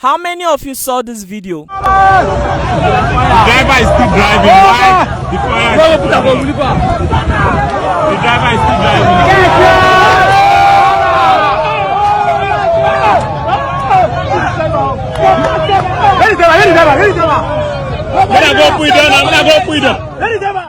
How many of you saw this video? The driver is still driving. Why? The driver is still driving.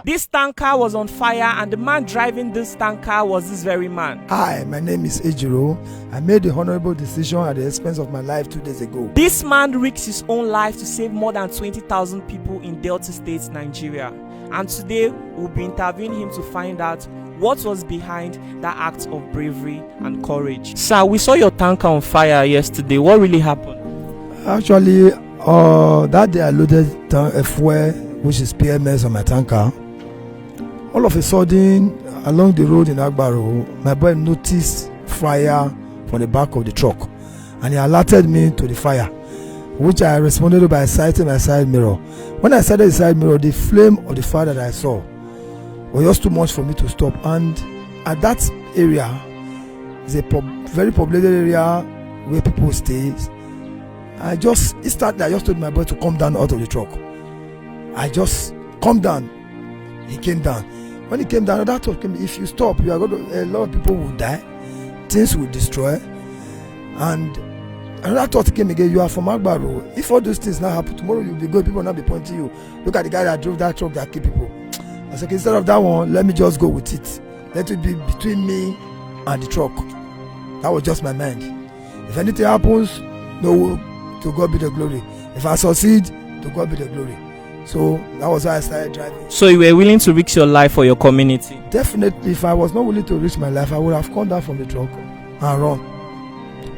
This tanker was on fire, and the man driving this tanker was this very man. Hi, my name is Ejiro. I made the honorable decision at the expense of my life 2 days ago. This man risked his own life to save more than 20,000 people in Delta State, Nigeria. And today, we'll be interviewing him to find out what was behind that act of bravery and courage. Sir, we saw your tanker on fire yesterday. What really happened? Actually, that day I loaded fuel, which is PMS, on my tanker. All of a sudden, along the road in Agbaro, my boy noticed fire from the back of the truck, and he alerted me to the fire, which I responded by sighting my side mirror. When I sighted the side mirror, the flame of the fire that I saw was just too much for me to stop. And at that area is a very populated area where people stay. I just told my boy to come down out of the truck. I just come down. He came down. When he came down, another thought came: if you stop, you are going to, a lot of people will die, things will destroy. And another thought came again: you are from Agbaro. If all those things now happen, tomorrow you'll be good. People will not be pointing you. Look at the guy that drove that truck that killed people. I said, okay, instead of that one, let me just go with it. Let it be between me and the truck. That was just my mind. If anything happens, no, to God be the glory. If I succeed, to God be the glory. So that was why I started driving. So you were willing to risk your life for your community? Definitely. If I was not willing to risk my life, I would have come down from the truck and run.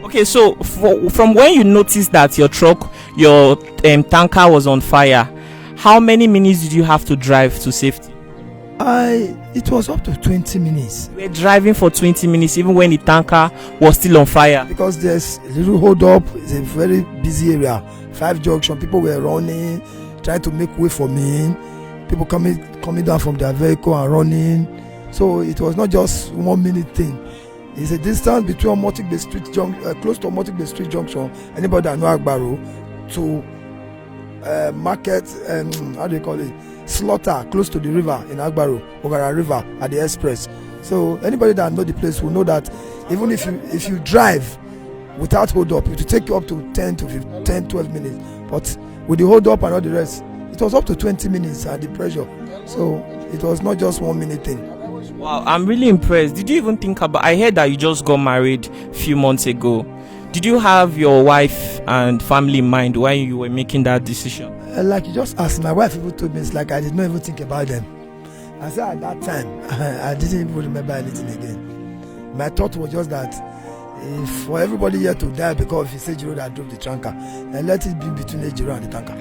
Okay, so from when you noticed that your tanker was on fire, how many minutes did you have to drive to safety? It was up to 20 minutes. You were driving for 20 minutes even when the tanker was still on fire? Because there's a little hold up. It's a very busy area. 5 junction. People were running, trying to make way for me. People coming down from their vehicle and running. So it was not just 1 minute thing. It's a distance between Omotigbe Street Junction, close to Omotigbe Street Junction. Anybody that know Agbaro, to market, how do you call it? Slaughter, close to the river in Agbaro, Ogara River at the express. So anybody that know the place will know that even if you drive without hold up, it will take you up to 12 minutes. But with the hold up and all the rest, it was up to 20 minutes at the pressure. So it was not just 1 minute thing. Wow, I'm really impressed. Did you even think about, I heard that you just got married a few months ago. Did you have your wife and family in mind when you were making that decision? Like you just asked, my wife even told me, it's like I did not even think about them. I said at that time, I didn't even remember anything again. My thought was just that if for everybody here to die because it's Ejiro that drove the tanker, then let it be between Ejiro and the tanker.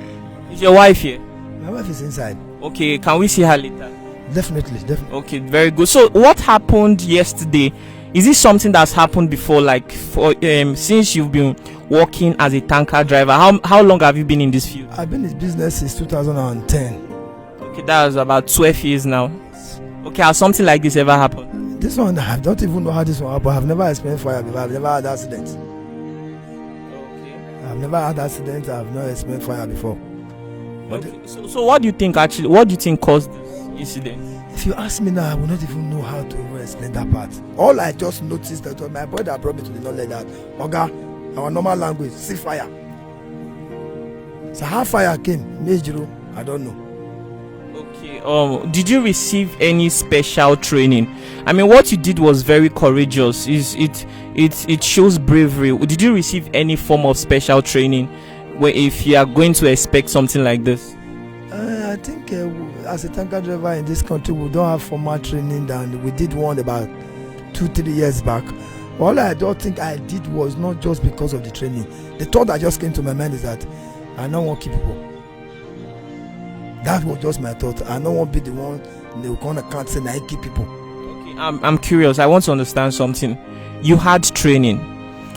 Is your wife here? My wife is inside. Okay, can we see her later? Definitely. Okay, very good. So what happened yesterday? Is this something that's happened before, like since you've been working as a tanker driver? How long have you been in this field? I've been in business since 2010. Okay, that was about 12 years now. Okay, has something like this ever happened? This one, I don't even know how this one happened. I've never experienced fire before. I've never had accident. Okay. I've never had accident. I've not experienced fire before. Okay. So what do you think caused this incident? If you ask me now, I will not even know how to even explain that part. All I just noticed that was my brother brought me to the knowledge that, Oga, our normal language, see fire. So how fire came, Ejiro, I don't know. Okay. Did you receive any special training? I mean, what you did was very courageous. It shows bravery. Did you receive any form of special training where if you are going to expect something like this? I think as a tanker driver in this country, we don't have formal training than we did one about 2-3 years back. All I don't think I did was not just because of the training. The thought that just came to my mind is that I don't want to keep people. That was just my thought. I don't want to be the one they will come and can't say I keep people. Okay, I'm curious. I want to understand something. You had training.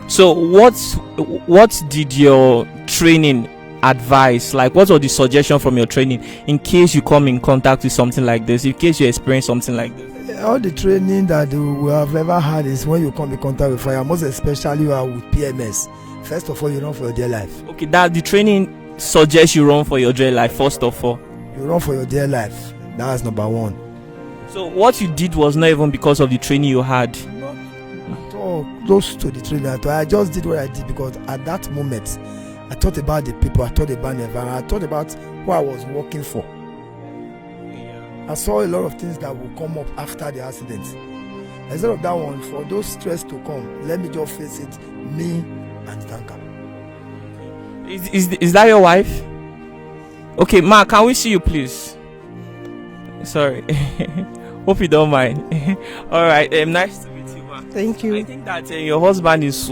So what did your training advice, like what was the suggestion from your training in case you come in contact with something like this, in case you experience something like this? All the training that we have ever had is when you come in contact with fire, most especially with PMS, First of all, you run for your dear life. Okay, that the training suggests you run for your dear life first of all. You run for your dear life. That's number one. So what you did was not even because of the training you had. Not at all close to the training at all. I just did what I did because at that moment, I thought about the people, I thought about the environment, I thought about who I was working for. I saw a lot of things that will come up after the accident. Instead of that one, for those stress to come, let me just face it, me and the tanker. Is that your wife? Okay, Ma, can we see you, please? Sorry. Hope you don't mind. All right. Nice to meet you, Ma. Thank you. I think that your husband is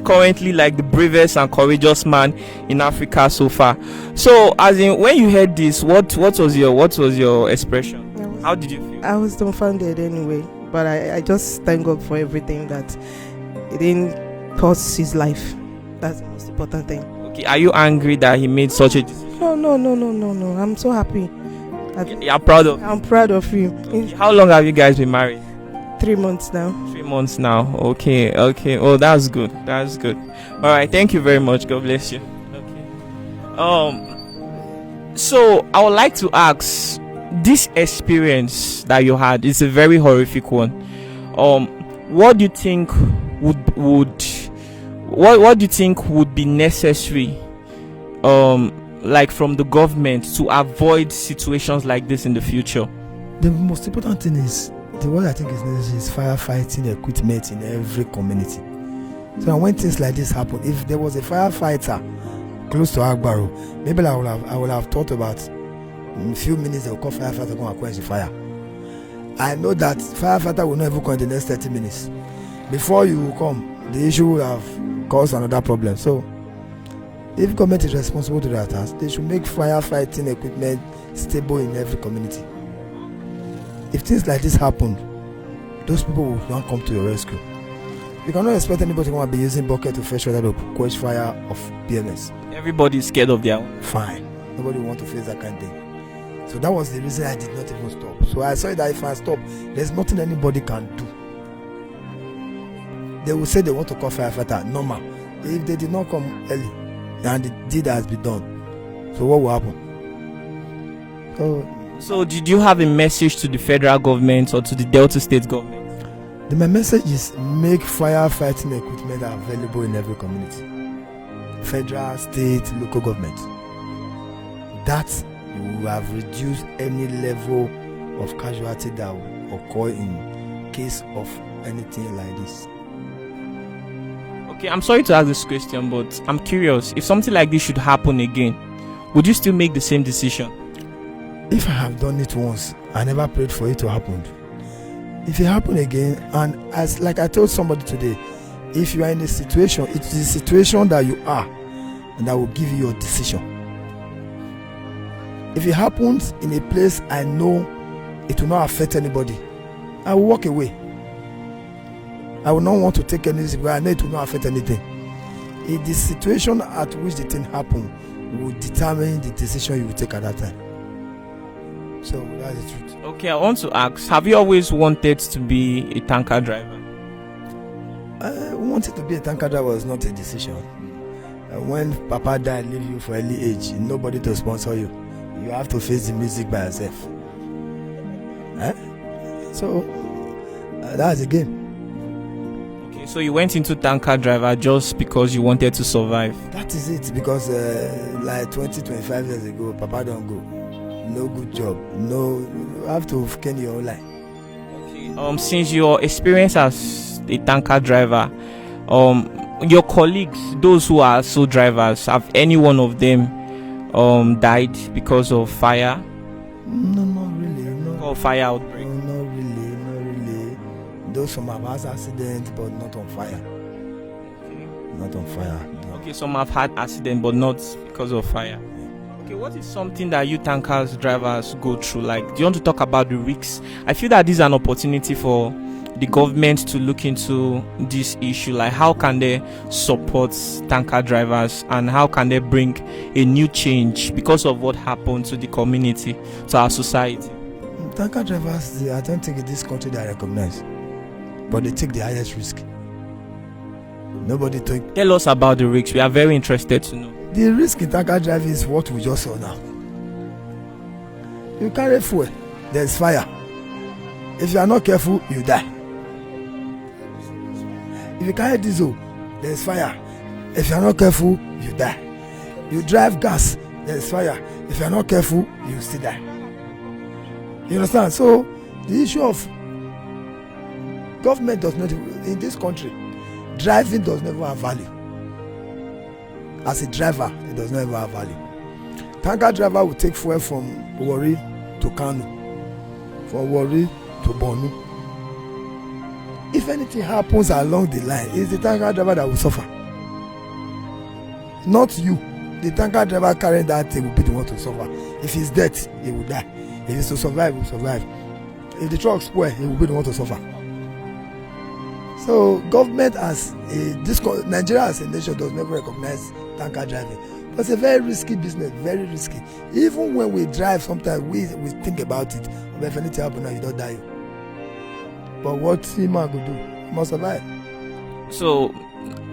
currently like the bravest and courageous man in Africa so far. So, as in, when you heard this, what was your expression? How did you feel? I was dumbfounded anyway, but I just thank God for everything, that it didn't cost his life. That's the most important thing. Okay, are you angry that he made such a decision? No. I'm so happy. You're proud of him? I'm proud of him. How long have you guys been married? 3 months now. 3 months now. Okay. Oh, that's good. All right. Thank you very much. God bless you. Okay. So I would like to ask, this experience that you had is a very horrific one. What do you think what do you think would be necessary, like from the government, to avoid situations like this in the future? The most important thing is, what I think is necessary is firefighting equipment in every community. So when things like this happen, if there was a firefighter close to Agbaro, maybe I would have thought about in a few minutes they will call firefighter to come and quench the fire. I know that firefighter will not even come in the next 30 minutes. Before you come, the issue will have caused another problem. So if government is responsible to that task, they should make firefighting equipment stable in every community. If things like this happen, those people will not come to your rescue. You cannot expect anybody to come and be using bucket to fetch water to quench fire of PMS. Everybody is scared of their own. Fine. Nobody will want to face that kind of thing. So that was the reason I did not even stop. So I saw that if I stop, there's nothing anybody can do. They will say they want to call firefighter, normal. If they did not come early and the deed has been done, so what will happen? So did you have a message to the federal government or to the Delta State government? My message is make firefighting equipment available in every community. Federal, state, local government. That will have reduced any level of casualty that will occur in case of anything like this. Okay, I'm sorry to ask this question, but I'm curious. If something like this should happen again, would you still make the same decision? If I have done it once, I never prayed for it to happen. If it happen again, and as like I told somebody today, if you are in a situation, it's the situation that you are, and that will give you your decision. If it happens in a place I know it will not affect anybody, I will walk away. I will not want to take any risk, but I know it will not affect anything. If the situation at which the thing happen will determine the decision you will take at that time. So that's the truth. Okay, I want to ask, have you always wanted to be a tanker driver? Wanting to be a tanker driver was not a decision. When Papa died, leave you for early age, nobody to sponsor you. You have to face the music by yourself. So that's the game. Okay, so you went into tanker driver just because you wanted to survive? That is it, because like 25 years ago, Papa don't go. No good job. No, you have to gain your own life. Okay. Since your experience as a tanker driver, your colleagues, those who are also drivers, have any one of them died because of fire? No, not really. No. Or fire outbreak? No, not really. Those some have had accidents, but not on fire. Okay. Not on fire. No. Okay, some have had accident, but not because of fire. Okay, what is something that you tankers drivers go through? Like, do you want to talk about the risks? I feel that this is an opportunity for the government to look into this issue. Like, how can they support tanker drivers, and how can they bring a new change because of what happened to the community, to our society? Tanker drivers, I don't think in this country they are recognized, but they take the highest risk. Nobody take. Tell us about the risks. We are very interested to know. The risk in tanker driving is what we just saw now. You carry fuel, there's fire. If you are not careful, you die. If you carry diesel, there's fire. If you are not careful, you die. You drive gas, there's fire. If you are not careful, you still die. You understand? So the issue of government does not, in this country, driving does never have value. As a driver, it does never have value. Tanker driver will take fuel from Warri to Kano, from Warri to Borno. If anything happens along the line, it's the tanker driver that will suffer. Not you. The tanker driver carrying that thing will be the one to suffer. If he's dead, he will die. If he's to survive, he will survive. If the truck spoil, he will be the one to suffer. So government Nigeria as a nation does never recognize tanker driving. But it's a very risky business, very risky. Even when we drive, sometimes we think about it. But if anything happens, you don't die. But what man could do? He must survive. So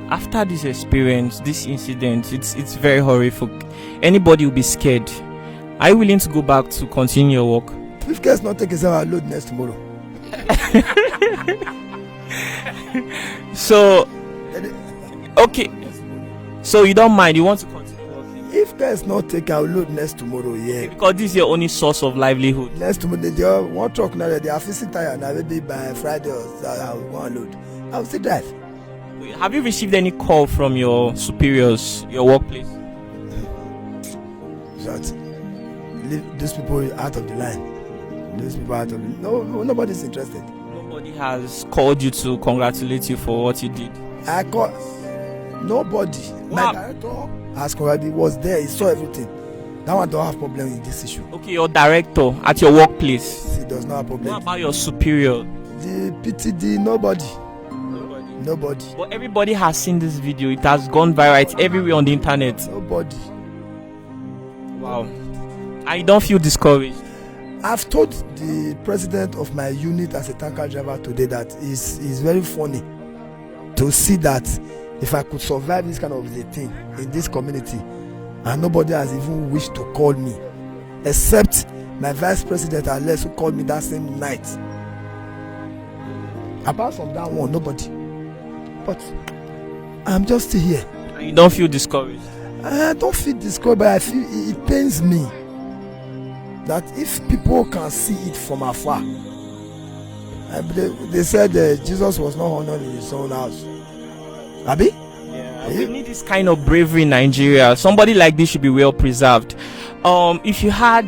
after this experience, this incident, it's very horrific. Anybody will be scared. Are you willing to go back to continue your work? If case not take himself, I'll load next tomorrow. So, okay. So you don't mind? You want to continue working? If case not take, I'll load next tomorrow. Yeah. Because this is your only source of livelihood. Next tomorrow, they are one truck now. They are fixing tire now. Maybe by Friday or I'll go and load. I'll still drive. Have you received any call from your superiors, your workplace? That leave these people out of the line. These people out of the no, nobody's interested. Nobody has called you to congratulate you for what you did. I call nobody. Wow. My director has congratulated. He was there. He saw everything. That one don't have problem in this issue. Okay, your director at your workplace. He does not have problem. What about your superior? The PTD, nobody. Nobody. But everybody has seen this video. It has gone viral. It's everywhere on the internet. Nobody. Wow. I don't feel discouraged. I've told the president of my unit as a tanker driver today that it's very funny to see that if I could survive this kind of a thing in this community and nobody has even wished to call me except my vice president Alex, who called me that same night. Apart from that one, nobody. But I'm just still here. And you don't feel discouraged? I don't feel discouraged, but I feel it pains me that if people can see it from afar. They said Jesus was not honored in his own house. Abi? Yeah. We need this kind of bravery in Nigeria. Somebody like this should be well preserved. If you had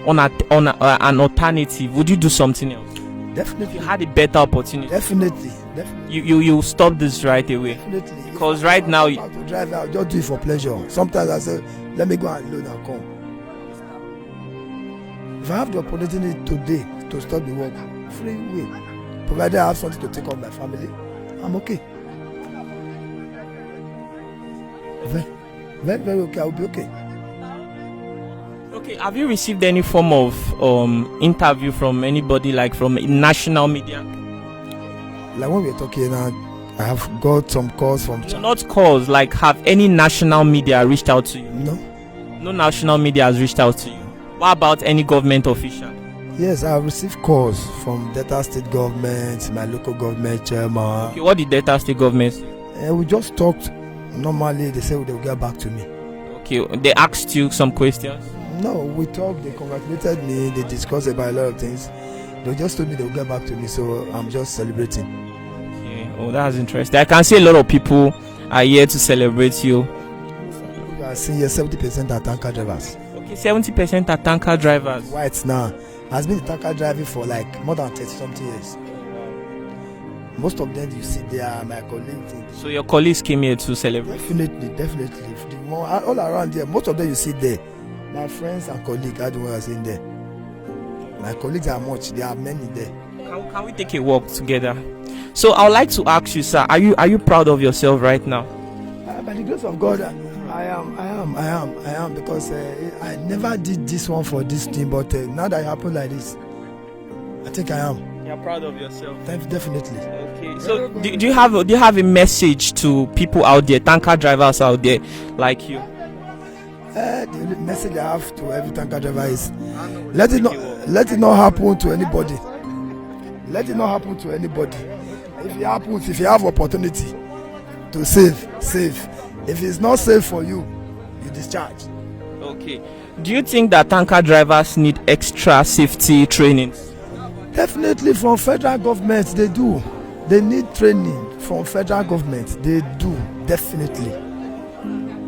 an alternative, would you do something else? Definitely. If you had a better opportunity. Definitely. You stop this right away. Definitely. Because right now I'm about to drive, I'll just do it for pleasure. Sometimes I say, let me go and load and come. If I have the opportunity today to stop the work, free will, provided I have something to take off my family, I'm okay. Very, very okay. I'll be okay. Okay, have you received any form of interview from anybody, like from national media? Like when we're talking now, I have got some calls from Not calls, like have any national media reached out to you? No. No national media has reached out to you. What about any government official? Yes, I have received calls from Delta State government, my local government chairman. Okay, what did Delta State government say? We just talked normally. They said they will get back to me. Okay, they asked you some questions? No, we talked, they congratulated me, they discussed about a lot of things. They just told me they will get back to me, so I'm just celebrating. Okay, oh, that's interesting. I can see a lot of people are here to celebrate you. You are seeing here 70% are tanker drivers. Okay, 70% are tanker drivers. Whites now has been tanker driving for like more than 30 something years. Most of them you see, they are my colleagues. So your colleagues came here to celebrate? Definitely. All around there, most of them you see there. My friends and colleagues are the ones in there. My colleagues are much. There are many there. Can we take a walk together? So I would like to ask you, sir, are you proud of yourself right now? By the grace of God, I am because I never did this one for this thing, but now that it happened like this, I think I am. You're proud of yourself. Definitely. Okay. So do you have a message to people out there, tanker drivers out there like you? The only message I have to every tanker driver is let it not happen to anybody. Let it not happen to anybody. If it happens, if you have opportunity to save. If it's not safe for you, you discharge. Okay. Do you think that tanker drivers need extra safety training? Definitely from federal government they do. They need training from federal government. They do, definitely.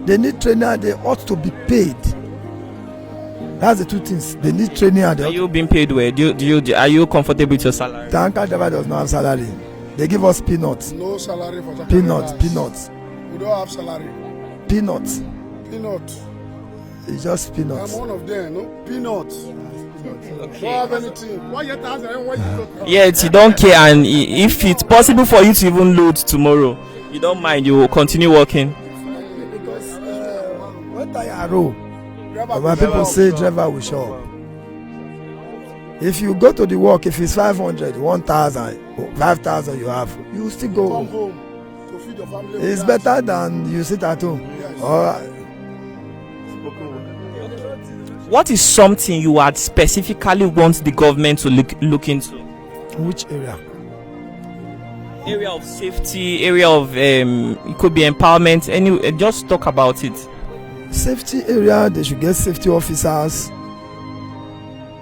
They need training and they ought to be paid. That's the two things. They need training and they Are you being paid well? Are you comfortable with your salary? Tanker driver does not have salary. They give us peanuts. No salary for tanker Peanuts. We don't have salary. Peanuts. Peanuts. It's just peanuts. I'm one of them, no? Peanuts. Okay. Don't have anything. Why you talking? Why you talking? Yet you don't care, and if it's possible for you to even load tomorrow, you don't mind, you will continue working. Because when tire roll, when people say driver will show up. If you go to the work, if it's 500, 1,000, 5,000 you have, you still go Come home. home to feed your family. It's better than you sit at home. Yes. Or What is something you would specifically want the government to look into? which area? Area of safety, area of it could be empowerment. Just talk about it. Safety area, they should get safety officers,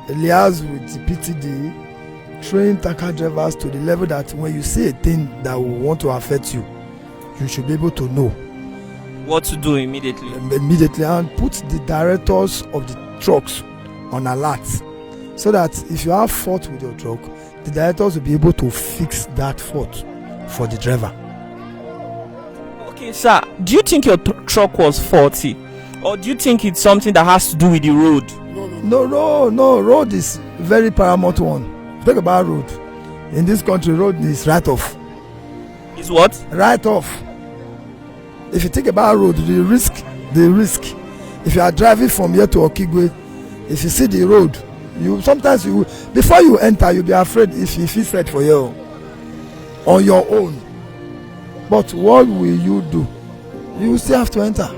liaise with the PTD, train tanker drivers to the level that when you see a thing that will want to affect you, you should be able to know What to do immediately. and put the directors of the trucks on alert so that if you have fault with your truck, the directors will be able to fix that fault for the driver. Okay, sir, do you think your truck was faulty, or do you think it's something that has to do with the road? No, road is very paramount one. Talk about road. In this country, road is right off. Is what? Right off. If you think about road, the risk. If you are driving from here to Okigwe, if you see the road, sometimes before you enter, you'll be afraid if it's set for you on your own. But what will you do? You still have to enter.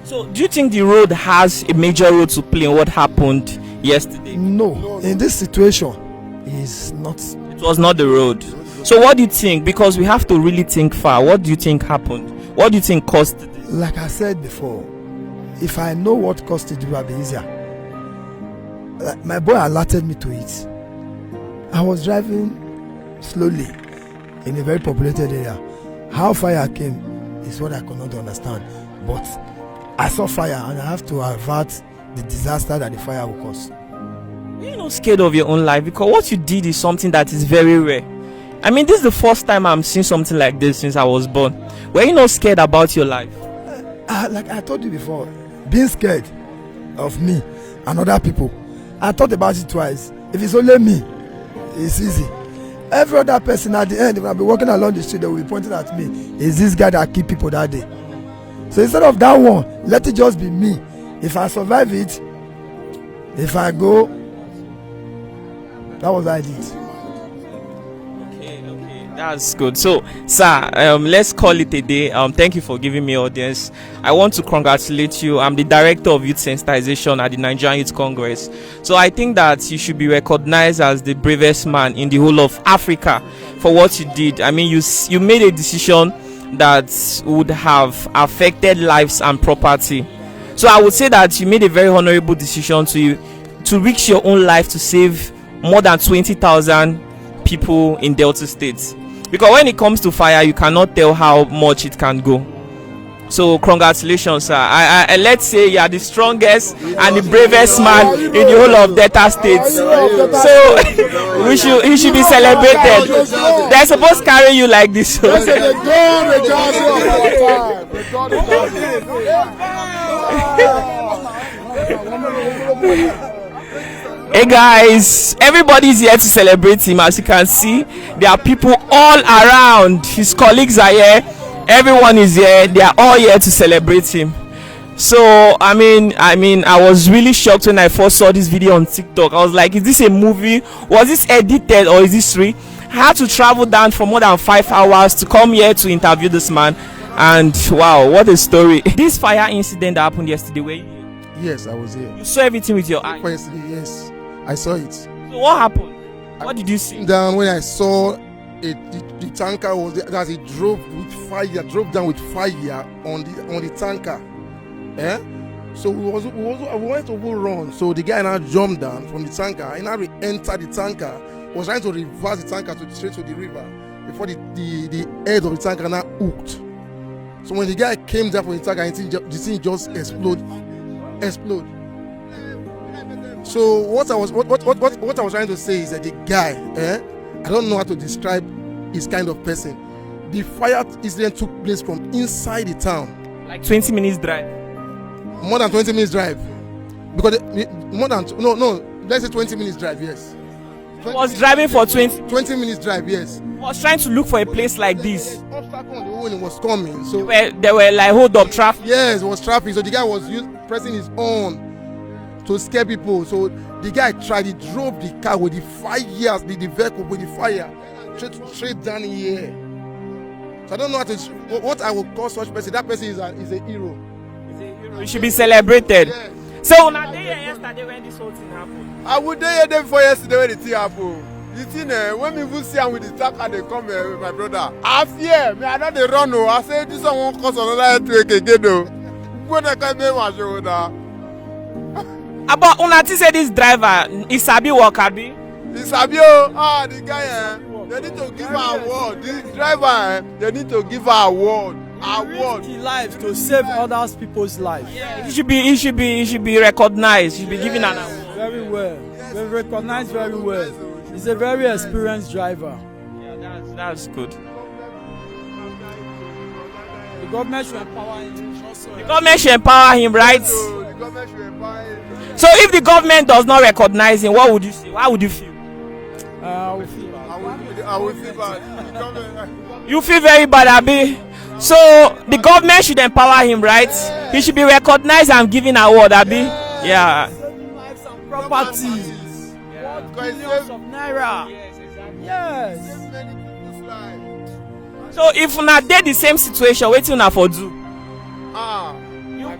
So, do you think the road has a major role to play in what happened yesterday? No, in this situation, it's not. It was not the road. So, what do you think? Because we have to really think far. What do you think happened? What do you think caused it? Like I said before, if I know what caused it, it will be easier. Like my boy alerted me to it. I was driving slowly in a very populated area. How fire came is what I could not understand. But I saw fire and I have to avert the disaster that the fire will cause. You're not scared of your own life, because what you did is something that is very rare. I mean, this is the first time I'm seeing something like this since I was born. Were you not scared about your life? Like I told you before, being scared of me and other people, I thought about it twice. If it's only me, it's easy. Every other person at the end, when I'll be walking along the street, they will be pointing at me. Is this guy that killed people that day? So instead of that one, let it just be me. If I survive it, if I go, that was what I did. Okay, that's good. So, sir, let's call it a day. Thank you for giving me audience. I want to congratulate you. I'm the director of youth sensitization at the Nigerian Youth Congress. So I think that you should be recognized as the bravest man in the whole of Africa for what you did. I mean, you made a decision that would have affected lives and property. So I would say that you made a very honorable decision to risk your own life to save more than 20,000 people in Delta State. Because when it comes to fire, you cannot tell how much it can go. So congratulations, sir. I let's say you are the strongest and the bravest man in the whole of Delta State. So you should be celebrated. They're supposed to carry you like this. Hey guys, everybody's here to celebrate him. As you can see, there are people all around. His colleagues are here. Everyone is here. They are all here to celebrate him. So I mean, I was really shocked when I first saw this video on TikTok. I was like, is this a movie? Was this edited or is this real? I had to travel down for more than 5 hours to come here to interview this man, and wow, what a story! This fire incident that happened yesterday, where Yes, I was here. you saw everything with your eyes. Firstly, yes, I saw it. So what happened? What did you see? Down when I saw it, the tanker was there, as it drove down with fire on the tanker. Eh? So we wanted to go run. So the guy now jumped down from the tanker and now re-entered the tanker. Was trying to reverse the tanker straight to the river before the head of the tanker now hooked. So when the guy came down from the tanker, the thing just explode. So what I was trying to say is that the guy, I don't know how to describe his kind of person. The fire incident took place from inside the town. Like 20 minutes drive. More than 20 minutes drive. Because let's say 20 minutes drive, yes. He was driving for 20 minutes drive, yes. He was trying to look for a place like this. Obstacle on the way was coming. So There were like hold up traffic. yes, it was traffic. So the guy was pressing his horn to scare people. So the guy he drove the car with the fire, the vehicle with the fire straight down here. So I don't know what I would call such person. That person is a hero. He should be celebrated. Yes. So on a day yesterday when this whole thing happened. I was there day before yesterday when the thing happened. You think when me even see him with the tanker, they come with my brother. I fear me, I know they run. I say this one won't cause another earthquake again. Though. When I come in my shoulder. About Unati said this driver is Sabi Wakabi. This Sabio, the guy, they need to give her award. This driver, they need to give her award. Risk his life to save others people's lives. He should be recognized. He should be given an award. Very well. Very recognized very well. He's a very experienced driver. Yeah, that's good. The government should empower him. The government should empower him, right? The government should empower him. So if the government does not recognize him, what would you say? How would you feel? I will feel bad. You feel very bad, Abi. So the government should empower him, right? He should be recognized and given an award, Abi. Yeah. properties. Millions of naira. Yes. So if una dey the same situation, wetin una for do?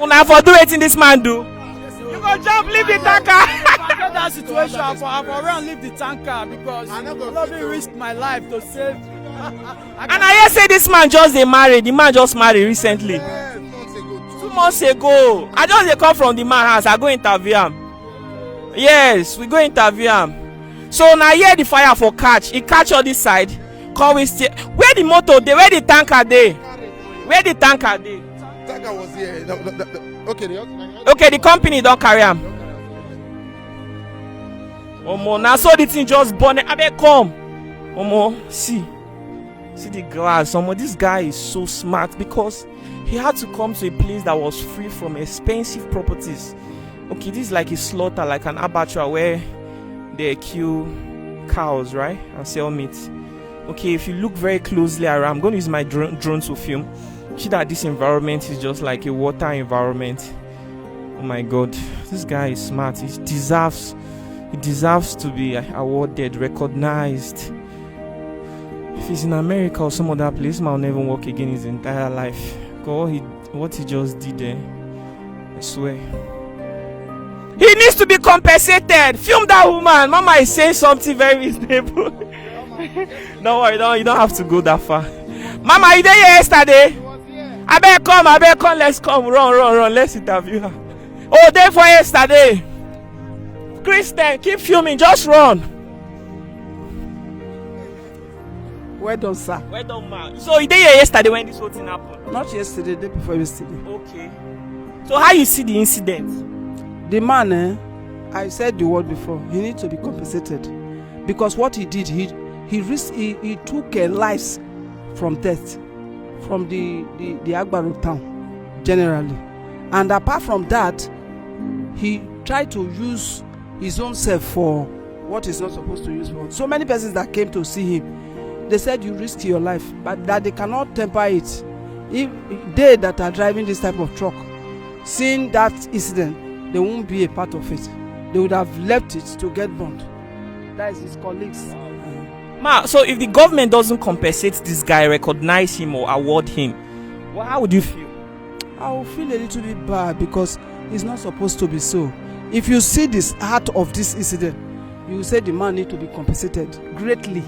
Una for do wetin this man do? You go jump leave the tanker. I get that situation, I for run leave the tanker because I no fit risk my life to save. And I hear say this man just dey marry. The man just marry recently. 2 months ago. I just dey come from the man house. I go interview am. Yes, we go interview am. So na here the fire for catch. He catch on this side. Come we stay. Where the motor dey? Where the tanker dey? Where the tanker dey? Tanker was here. Okay, the company don carry am. Omo, na so the thing just burn. Abeg come. Omo, see the glass. Omo, this guy is so smart because he had to come to a place that was free from expensive properties. Okay, this is like a slaughter, like an abattoir where they kill cows, right, and sell meat. Okay, if you look very closely around, I'm going to use my drone to film. See that this environment is just like a water environment. Oh my God, this guy is smart. He deserves to be awarded, recognized. If he's in America or some other place, man will never work again his entire life. God, what he just did there, I swear. He needs to be compensated. Film that woman. Mama is saying something very reasonable. Don't worry, you don't have to go that far. Mama, you there yesterday? I better come, let's come. Run, let's interview her. Oh, there for yesterday. Christian, keep filming, just run. Well done, sir. Well done, man. So you there yesterday when this whole thing happened? Not yesterday, day before yesterday. Okay. So how you see the incident? The man, I said the word before, he needs to be compensated. Because what he did, he took lives from death, from the Agbaro town, generally. And apart from that, he tried to use his own self for what he's not supposed to use for. So many persons that came to see him, they said you risk your life, but that they cannot temper it. If they that are driving this type of truck, seeing that incident, they won't be a part of it. They would have left it to get burned. That is his colleagues. Ma, so if the government doesn't compensate this guy, recognize him or award him, well, how would you feel? I will feel a little bit bad because it's not supposed to be so. If you see this heart of this incident, you will say the man need to be compensated greatly.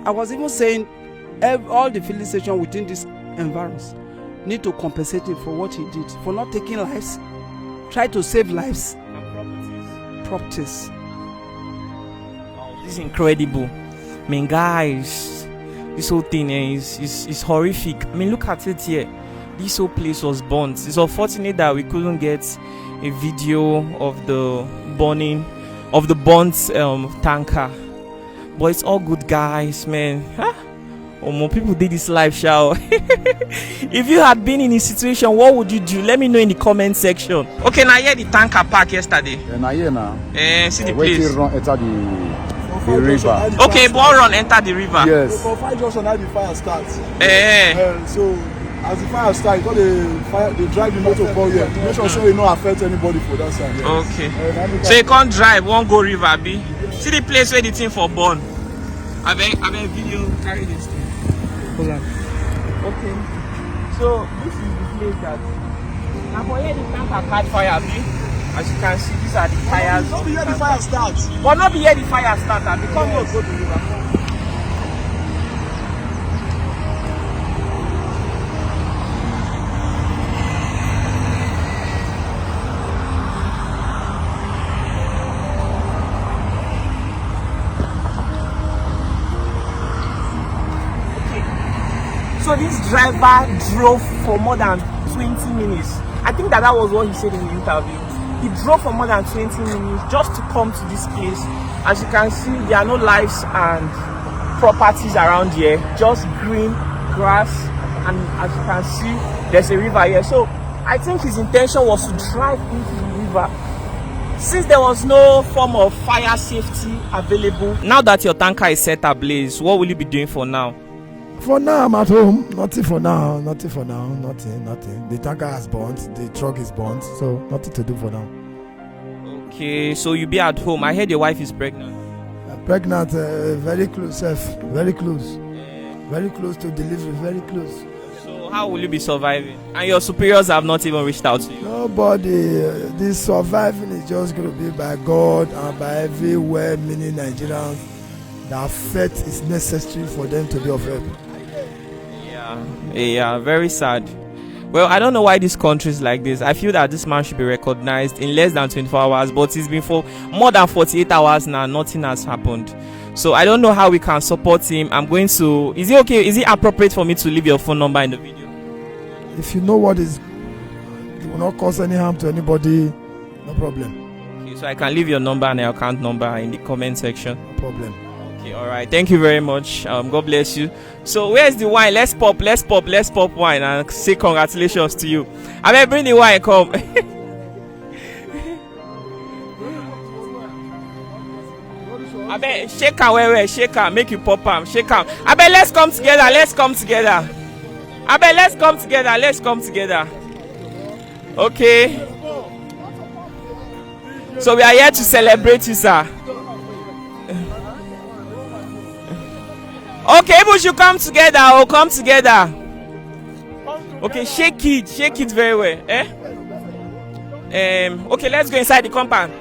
I was even saying all the filling station within this environs need to compensate him for what he did, for not taking lives, try to save lives and properties. This is incredible. I mean, guys, this whole thing is horrific. I mean, look at it here. This whole place was burnt. It's unfortunate that we couldn't get a video of the burning of the burnt tanker, but it's all good, guys, man. More people did this live show. If you had been in a situation, what would you do? Let me know in the comment section. Okay, now here the tanker park yesterday. See the place. Run enter the river. Okay, ball run enter the river. Yes. For fire junction, now the fire starts. So as the fire starts, they drive the motor for you. Make sure it not affect anybody for that side. Yes. Okay. So you can't drive, won't go river, B. See the place where the thing for burn. I beg video carry this thing. Hold on. Okay. So this is the place that now for here the tanker catch fire, B. As you can see, these are the tires. Not be here the fire starts. But not be here the fire starts. Because yes. Go to river. So this driver drove for more than 20 minutes. I think that was what he said in the interview. He drove for more than 20 minutes just to come to this place. As you can see, there are no lives and properties around here, just green grass, and as you can see, there's a river here. So I think his intention was to drive into the river. Since there was no form of fire safety available, now that your tanker is set ablaze, what will you be doing for now? For now, I'm at home. Nothing for now. Nothing. The tanker has burnt. The truck is burnt. So nothing to do for now. Okay, so you'll be at home. I heard your wife is pregnant. Pregnant, very close, very close. Very close to delivery, very close. So how will you be surviving? And your superiors have not even reached out to you? Nobody. This surviving is just going to be by God and by every well-meaning Nigerians. That faith is necessary for them to be of help. Yeah, very sad. Well, I don't know why this country is like this. I feel that this man should be recognized in less than 24 hours, but it's been for more than 48 hours now. Nothing has happened. So I don't know how we can support him. I'm going to... Is it okay? Is it appropriate for me to leave your phone number in the video? If you know what is... It will not cause any harm to anybody. No problem. Okay, so I can leave your number and your account number in the comment section. No problem. Okay, all right. Thank you very much. God bless you. So where's the wine? Let's pop wine and say congratulations to you. I mean, bring the wine. Come. I bet shake her, where shake her, make you pop am, shake her. I bet let's come together. I bet let's come together. Okay. So we are here to celebrate you, sir. Okay, we should come together. Come together. Okay, shake it very well. Okay, let's go inside the compound.